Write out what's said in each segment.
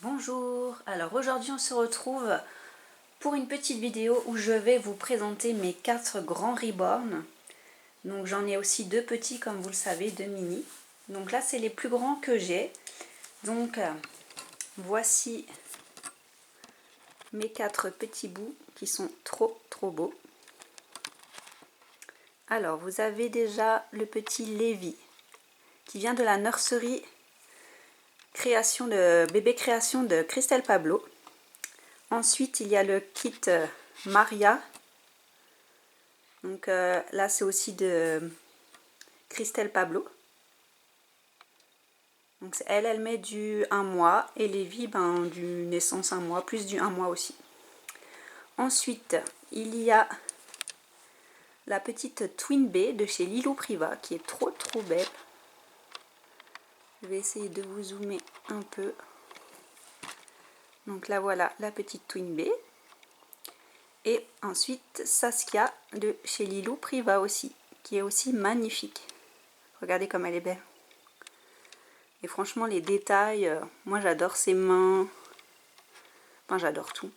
Bonjour, alors aujourd'hui on se retrouve pour une petite vidéo où je vais vous présenter mes 4 grands reborn. Donc j'en ai aussi 2 petits comme vous le savez, 2 mini. Donc là c'est les plus grands que j'ai. Donc voici mes 4 petits bouts qui sont trop beaux. Alors vous avez déjà le petit Lévi qui vient de la nurserie bébé création de Cristel Pablo. Ensuite, il y a le kit Maria. Donc là, c'est aussi de Cristel Pablo. Donc elle met du 1 mois et Lévi, du naissance 1 mois, plus du 1 mois aussi. Ensuite, il y a la petite Twin Bee de chez Lilou Priva qui est trop belle. Je vais essayer de vous zoomer un peu. Donc là, voilà la petite Twin Bee. Et ensuite Saskia de chez Lilou Priva aussi, qui est aussi magnifique. Regardez comme elle est belle. Et franchement les détails, moi j'adore ses mains. Enfin j'adore tout.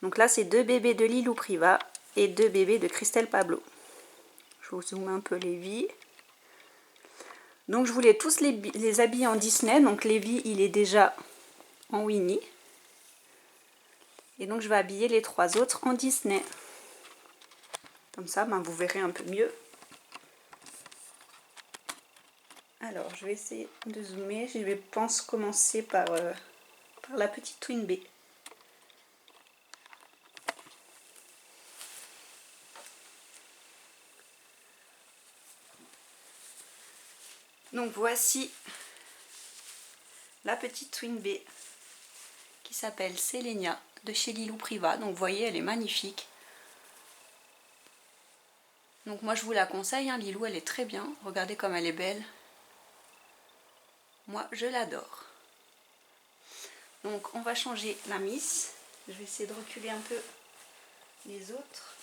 Donc là c'est 2 bébés de Lilou Priva et 2 bébés de Cristel Pablo. Je vous zoome un peu Lévi. Donc je voulais tous les habiller en Disney. Donc Lévi il est déjà en Winnie. Et donc je vais habiller les 3 autres en Disney. Comme ça vous verrez un peu mieux. Alors je vais essayer de zoomer. Je vais pense commencer par la petite Twin Bee. Donc voici la petite Twin Bee qui s'appelle Selenia de chez Lilou Priva. Donc vous voyez elle est magnifique. Donc moi je vous la conseille, hein, Lilou elle est très bien. Regardez comme elle est belle. Moi je l'adore. Donc on va changer la miss. Je vais essayer de reculer un peu les autres.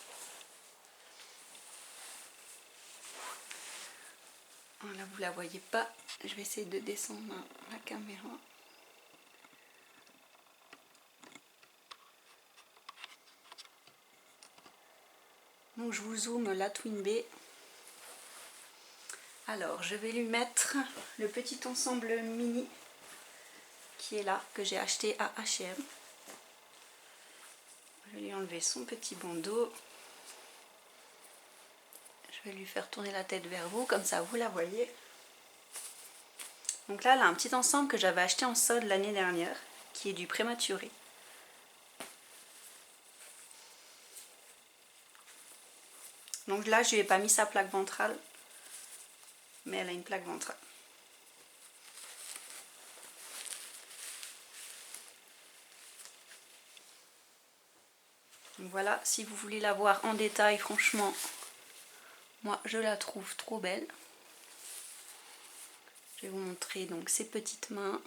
Là vous la voyez pas. Je vais essayer de descendre la caméra. Donc je vous zoome la Twin Bee. Alors je vais lui mettre le petit ensemble mini qui est là, que j'ai acheté à H&M. Je vais lui enlever son petit bandeau. Je vais lui faire tourner la tête vers vous, comme ça vous la voyez. Donc là elle a un petit ensemble que j'avais acheté en solde l'année dernière, qui est du prématuré. Donc là je lui ai pas mis sa plaque ventrale, mais elle a une plaque ventrale. Donc voilà, si vous voulez la voir en détail, franchement, moi je la trouve trop belle. Je vais vous montrer donc ses petites mains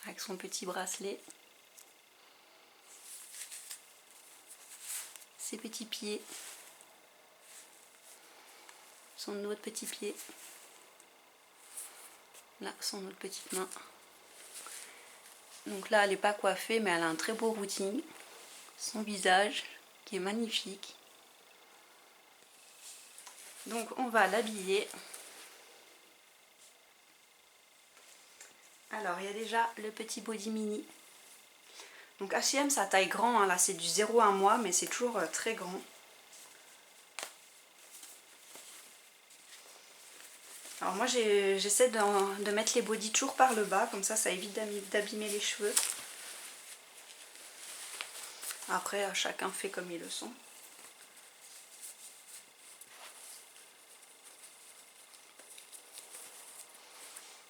avec son petit bracelet, ses petits pieds, son autre petit pied, là son autre petite main. Donc là elle n'est pas coiffée mais elle a un très beau routine, son visage qui est magnifique. Donc on va l'habiller. Alors il y a déjà le petit body mini. Donc H&M ça taille grand, hein. Là c'est du 0 à 1 mois mais c'est toujours très grand. Alors moi j'essaie de mettre les bodys toujours par le bas, comme ça évite d'abîmer les cheveux. Après chacun fait comme il le sent.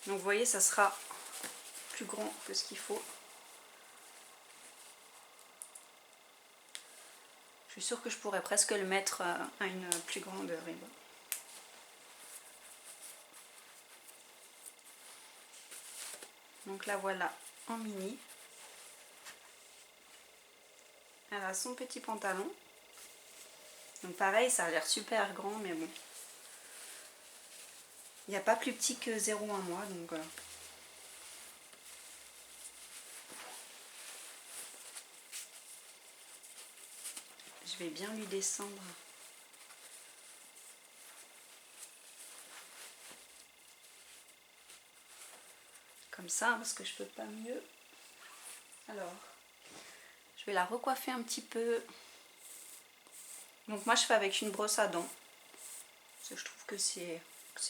Donc vous voyez ça sera plus grand que ce qu'il faut. Je suis sûre que je pourrais presque le mettre à une plus grande ribe. Donc là voilà en mini. Elle a son petit pantalon. Donc pareil ça a l'air super grand mais bon. Il n'y a pas plus petit que 0,1 mois donc... vais bien lui descendre. Comme ça, parce que je peux pas mieux. Alors, je vais la recoiffer un petit peu. Donc moi je fais avec une brosse à dents. Parce que je trouve que c'est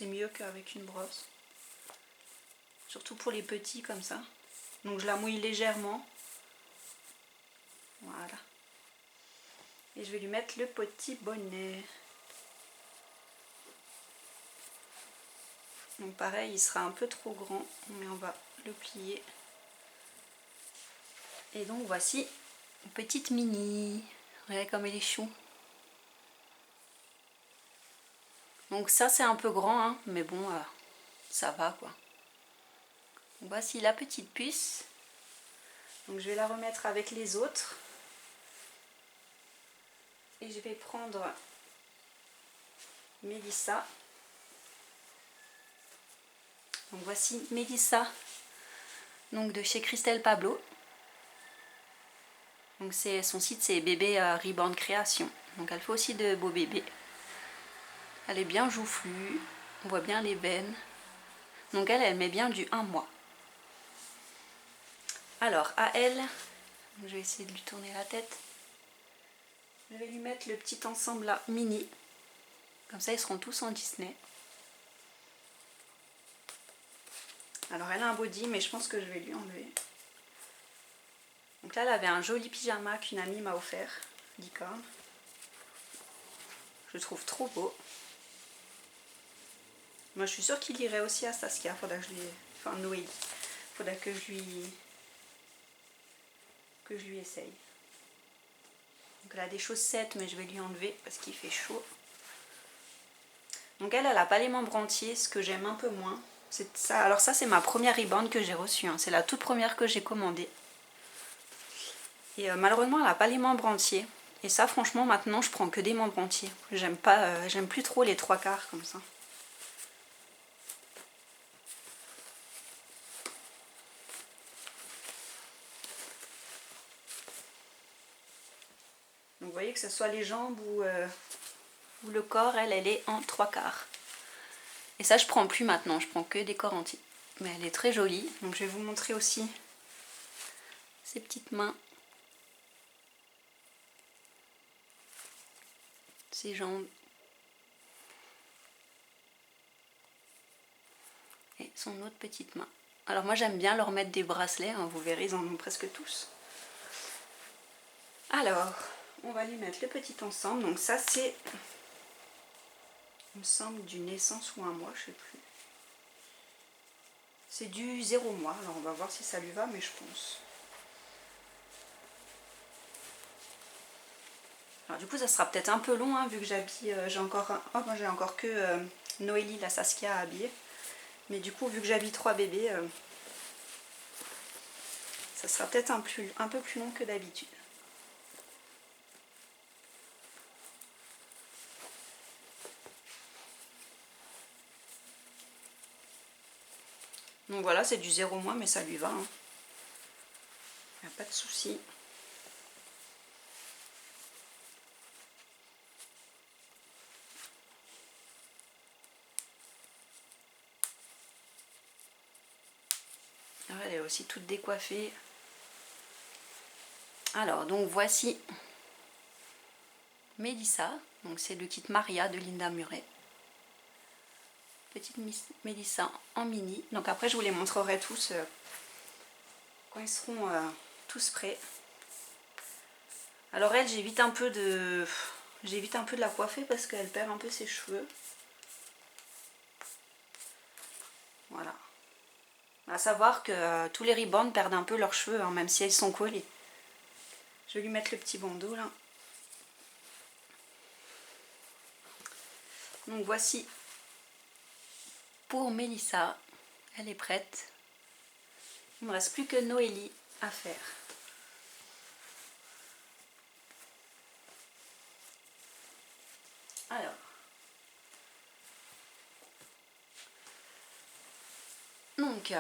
mieux qu'avec une brosse. Surtout pour les petits comme ça. Donc je la mouille légèrement. Voilà. Et je vais lui mettre le petit bonnet. Donc pareil, il sera un peu trop grand, mais on va le plier. Et donc voici une petite mini. Regardez comme elle est chou. Donc ça c'est un peu grand, hein, mais bon, ça va quoi. Donc voici la petite puce. Donc je vais la remettre avec les autres. Et je vais prendre Mélissa. Donc voici Mélissa, donc de chez Christelle Pablo. Donc son site c'est bébé Reborn Création. Donc elle fait aussi de beaux bébés. Elle est bien joufflue, on voit bien les veines. Donc elle met bien du 1 mois. Alors à elle, je vais essayer de lui tourner la tête. Je vais lui mettre le petit ensemble là, mini. Comme ça ils seront tous en Disney. Alors elle a un body, mais je pense que je vais lui enlever. Donc là elle avait un joli pyjama qu'une amie m'a offert, licorne. Je le trouve trop beau. Moi je suis sûre qu'il irait aussi à Saskia, faudra que je lui... Enfin Noélie. Faudra que je lui essaye. Donc elle a des chaussettes, mais je vais lui enlever parce qu'il fait chaud. Donc elle n'a pas les membres entiers, ce que j'aime un peu moins. Ça. Alors ça c'est ma première rebound que j'ai reçue, hein. C'est la toute première que j'ai commandée. Et malheureusement elle n'a pas les membres entiers. Et ça franchement maintenant je prends que des membres entiers. J'aime pas, j'aime plus trop les 3/4 comme ça. Donc vous voyez que ce soit les jambes ou le corps, elle est en 3/4. Et ça je prends plus maintenant, je prends que des corps entiers. Mais elle est très jolie. Donc je vais vous montrer aussi ses petites mains. Ses jambes. Et son autre petite main. Alors moi j'aime bien leur mettre des bracelets, hein, vous verrez ils en ont presque tous. Alors, on va lui mettre le petit ensemble. Donc ça c'est, il me semble, du naissance ou 1 mois, je sais plus. C'est du 0 mois, alors on va voir si ça lui va, mais je pense. Alors du coup ça sera peut-être un peu long, hein, vu que j'habille, j'ai encore que Noélie, la Saskia à habiller. Mais du coup vu que j'habille 3 bébés, ça sera peut-être un peu plus long que d'habitude. Donc voilà, c'est du 0 mois, mais ça lui va. Hein. Il n'y a pas de souci. Elle est aussi toute décoiffée. Alors, donc voici Mélissa. Donc c'est le kit Maria de Linda Murray. Petite Mélissa en mini. Donc après je vous les montrerai tous quand ils seront tous prêts. Alors elle, j'évite un peu de la coiffer parce qu'elle perd un peu ses cheveux. Voilà. À savoir que tous les ribbons perdent un peu leurs cheveux, hein, même si elles sont collées. Je vais lui mettre le petit bandeau là. Donc voici pour Mélissa. Elle est prête. Il ne me reste plus que Noélie à faire. Alors. Donc,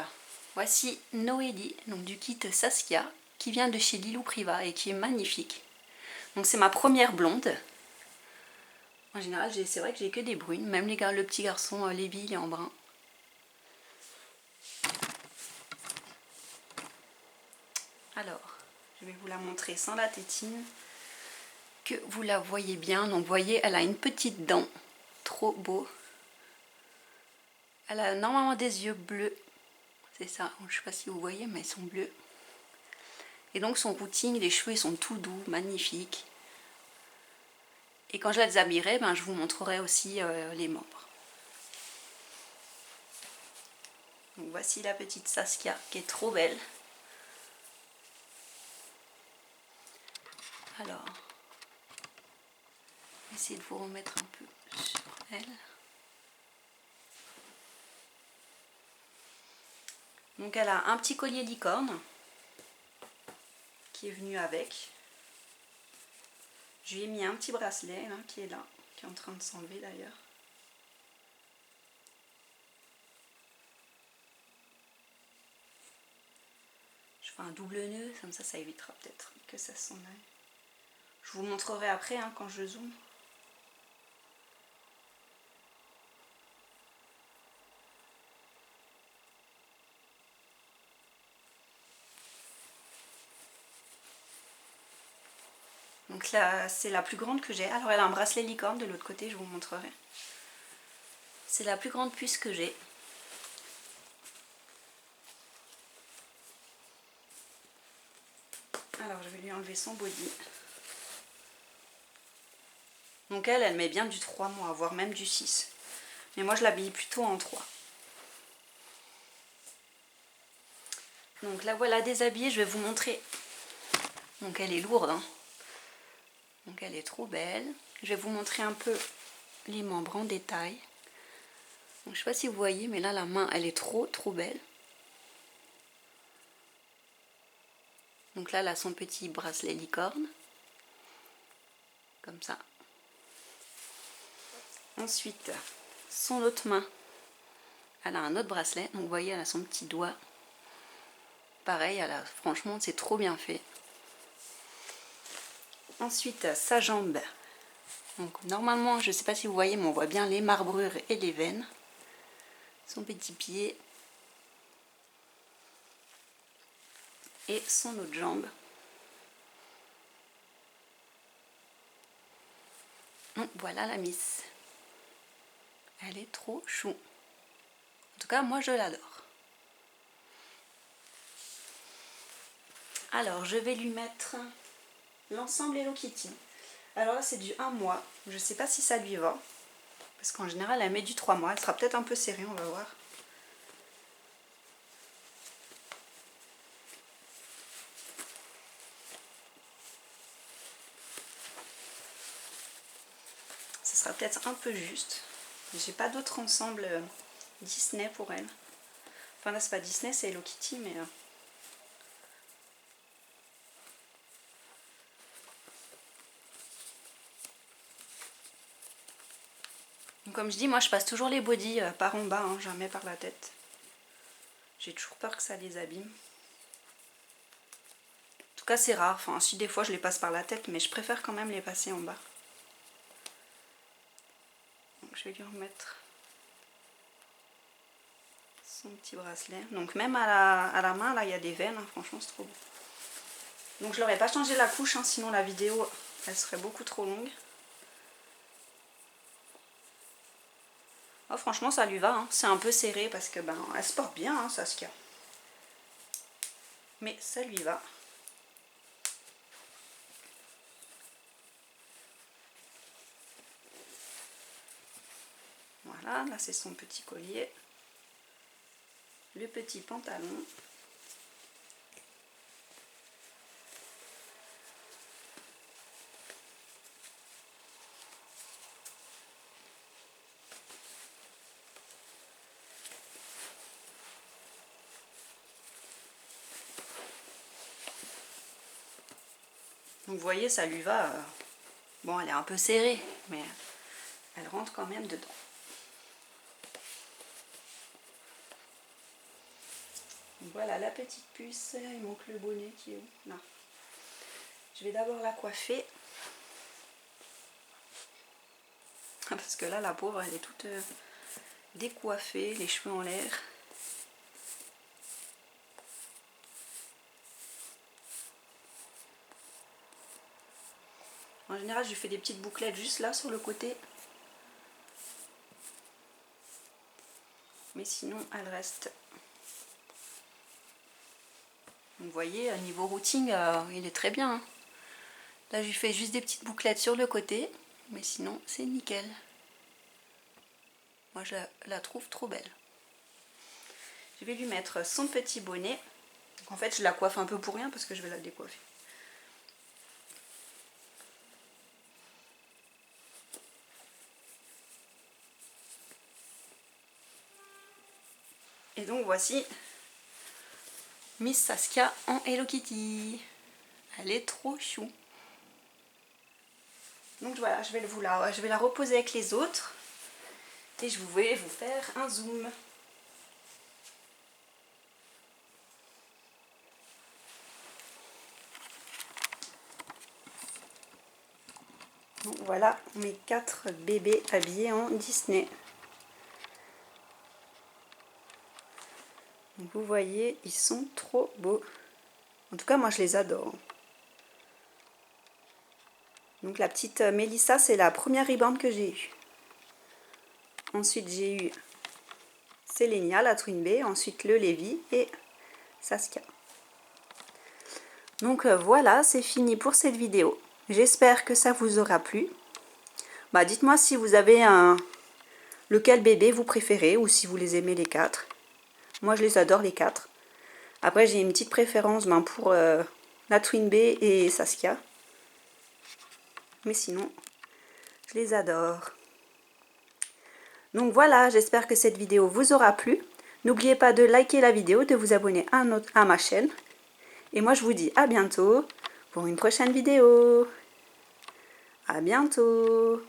voici Noélie, donc du kit Saskia, qui vient de chez Lilou Priva et qui est magnifique. Donc c'est ma première blonde. En général, c'est vrai que j'ai que des brunes. Même le petit garçon Lévi, il est en brun. Alors, je vais vous la montrer sans la tétine. Que vous la voyez bien. Donc vous voyez, elle a une petite dent. Trop beau. Elle a normalement des yeux bleus. C'est ça. Je ne sais pas si vous voyez, mais ils sont bleus. Et donc son routing, les cheveux ils sont tout doux, magnifiques. Et quand je la déshabillerai, ben, je vous montrerai aussi les membres. Donc voici la petite Saskia qui est trop belle. Alors, essayez de vous remettre un peu sur elle. Donc elle a un petit collier licorne qui est venu avec. Je lui ai mis un petit bracelet là, qui est là, qui est en train de s'enlever d'ailleurs. Je fais un double nœud, comme ça évitera peut-être que ça s'en aille. Je vous montrerai après hein, quand je zoome. Donc là, c'est la plus grande que j'ai. Alors elle a un bracelet licorne de l'autre côté, je vous montrerai. C'est la plus grande puce que j'ai. Alors je vais lui enlever son body. Donc elle met bien du 3 mois, voire même du 6. Mais moi je l'habille plutôt en 3. Donc la voilà déshabillée, je vais vous montrer. Donc elle est lourde, hein. Donc elle est trop belle. Je vais vous montrer un peu les membres en détail. Donc, je ne sais pas si vous voyez, mais là la main elle est trop belle. Donc là elle a son petit bracelet licorne. Comme ça. Ensuite, son autre main, elle a un autre bracelet. Donc vous voyez, elle a son petit doigt. Pareil, franchement c'est trop bien fait. Ensuite, sa jambe. Donc normalement, je ne sais pas si vous voyez, mais on voit bien les marbrures et les veines. Son petit pied. Et son autre jambe. Donc voilà la Miss. Elle est trop chou. En tout cas, moi je l'adore. Alors, je vais lui mettre l'ensemble Hello Kitty. Alors là, c'est du 1 mois. Je ne sais pas si ça lui va. Parce qu'en général, elle met du 3 mois. Elle sera peut-être un peu serrée, on va voir. Ce sera peut-être un peu juste. J'ai pas d'autre ensemble Disney pour elle. Enfin là, c'est pas Disney, c'est Hello Kitty, mais... Donc, comme je dis, moi je passe toujours les bodys par en bas, hein, jamais par la tête. J'ai toujours peur que ça les abîme. En tout cas, c'est rare. Enfin, si des fois je les passe par la tête, mais je préfère quand même les passer en bas. Donc, je vais lui remettre son petit bracelet. Donc même à la main, là, il y a des veines. Hein, franchement, c'est trop beau. Donc je leur ai pas changé la couche, hein, sinon la vidéo, elle serait beaucoup trop longue. Oh, franchement, ça lui va. Hein. C'est un peu serré parce que ben, elle se porte bien, hein, Saskia. Mais ça lui va. Voilà, là c'est son petit collier. Le petit pantalon. Donc vous voyez, ça lui va. Bon, elle est un peu serrée, mais elle rentre quand même dedans. Donc voilà la petite puce. Il manque le bonnet qui est où? Là. Je vais d'abord la coiffer. Parce que là, la pauvre, elle est toute décoiffée, les cheveux en l'air. En général, je lui fais des petites bouclettes juste là sur le côté. Mais sinon, elle reste. Vous voyez, à niveau routing, il est très bien. Hein. Là, je lui fais juste des petites bouclettes sur le côté. Mais sinon, c'est nickel. Moi, je la trouve trop belle. Je vais lui mettre son petit bonnet. Donc, en fait, je la coiffe un peu pour rien parce que je vais la décoiffer. Et donc, voici Miss Saskia en Hello Kitty. Elle est trop chou. Donc voilà, je vais la reposer avec les autres. Et je vais vous faire un zoom. Donc voilà mes 4 bébés habillés en Disney. Donc vous voyez, ils sont trop beaux. En tout cas, moi je les adore. Donc la petite Mélissa, c'est la première Rebond que j'ai eue. Ensuite j'ai eu Sélénia, la Twin Bee, ensuite le Lévi et Saskia. Donc voilà, c'est fini pour cette vidéo. J'espère que ça vous aura plu. Bah, dites-moi si vous avez lequel bébé vous préférez ou si vous les aimez les 4. Moi je les adore les 4. Après j'ai une petite préférence pour la Twin Bee et Saskia. Mais sinon, je les adore. Donc voilà, j'espère que cette vidéo vous aura plu. N'oubliez pas de liker la vidéo, de vous abonner à ma chaîne. Et moi je vous dis à bientôt pour une prochaine vidéo. À bientôt.